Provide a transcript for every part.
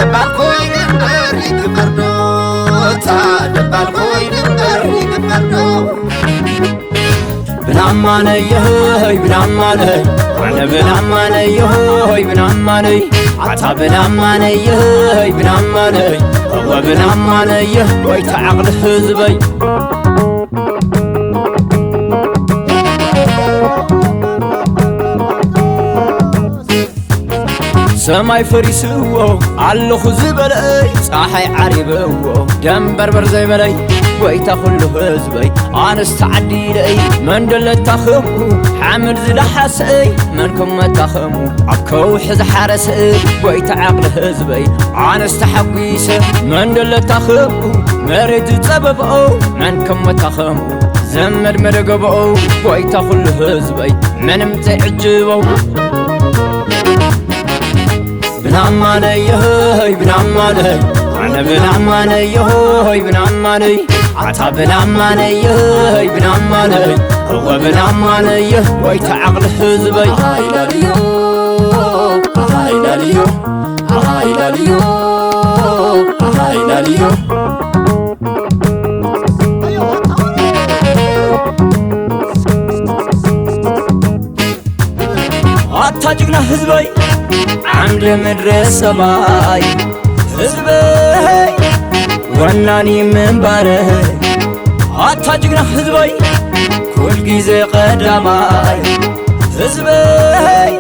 دبال خوين أريد بردو دبال خوين أريد بردو بنعماني يهوي بنعماني وانا بنعماني يهوي بنعماني عطا بنعماني يهوي بنعماني هو بنعماني يهوي تعقل حزبي سماي فريسو علو خزبلي صاحي عريبو دم بربر زي بلي ويتا كله حزبي انا استعدي لي من دل تخمو حامل زل حسي منكم ما تخمو عكو حز حرسي ويتا عقل حزبي انا استحقيس من دل تخمو مريد تببو منكم ما تخمو زمر مرقبو ويتا كله حزبي من متعجبو بنعماني يهوي بنعماني أنا بنعماني يهوي بنعماني عطا بنعماني يهوي بنعماني هو بنعماني يهوي تعقل حزبي هايلا ليو هايلا ليو هايلا ليو هايلا ليو عطا جقنا حزبي عمد مدرس سماي حزبي وناني من باري عطاجقنا حزبي كل جيزي قداماي حزبي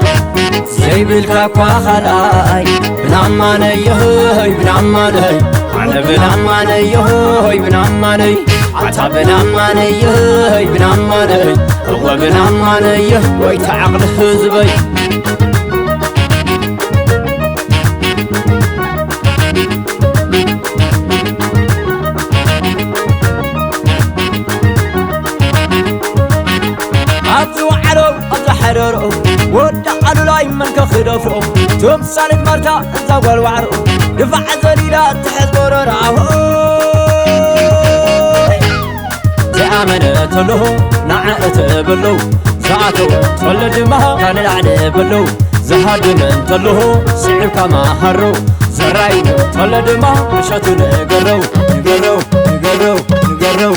زي بالكاكوا خلاي بنعماني يهوي بنعماني أنا بنعماني يهوي بنعماني عطا بنعماني يهوي بنعماني هو بنعماني يهوي تعقل حزبي حررو ودعلو لاي من كخدفو تمثال مرتا زغل وعرو دفع زليلا تحت برراو تأمنت له نعت بلو ساعتو تولد ما كان العد بلو زهدن تلو سعب كما هرو زرايد تولد ما مشات نقرو نقرو نقرو نقرو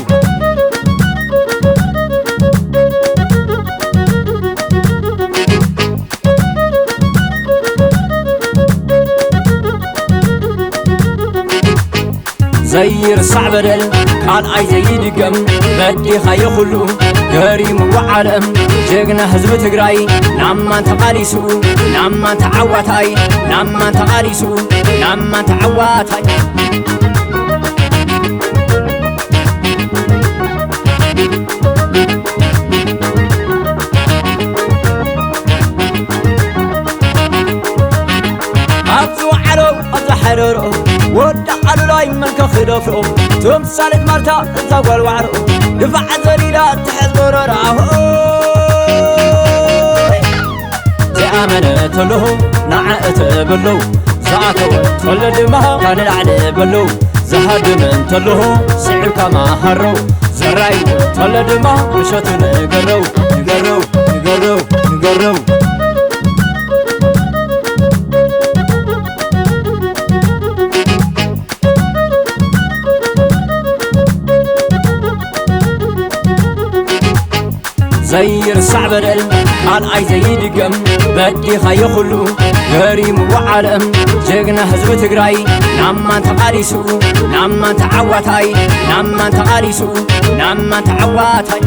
زير صعب دل كان اي زيد قم بدي خاي خلو قريم وعالم جقنا حزب تقراي نامان تقاريسو نامان تعواتاي نامان تقاريسو نامان تعواتاي حررو ودعلو لاي من كخدفو تمثال مرتا زغل وعرو دفع زليلا تحت برراو تأمنت له نعت بلو ساعتو تولد ما كان العد بلو زهدن تلو سعب كما هرو زرايد تولد ما مشات نقرو نقرو نقرو نقرو زير صعب دل كان اي زيد قم بدي خاي خلو قريم وعالم جقنا حزب تقراي نامان تقاريسو نامان تعواتاي نامان تقاريسو نامان تعواتاي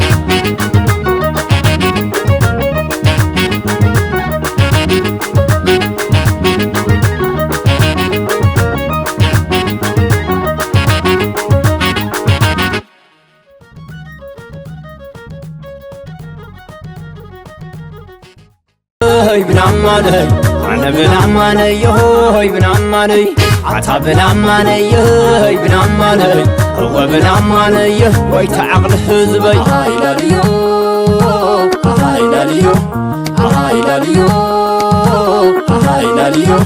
بنعماني أنا بنعماني يهوي بنعماني عطا بنعماني يهوي بنعماني هو بنعماني يهوي تعقل حزبي هايلا ليو هايلا ليو هايلا ليو هايلا ليو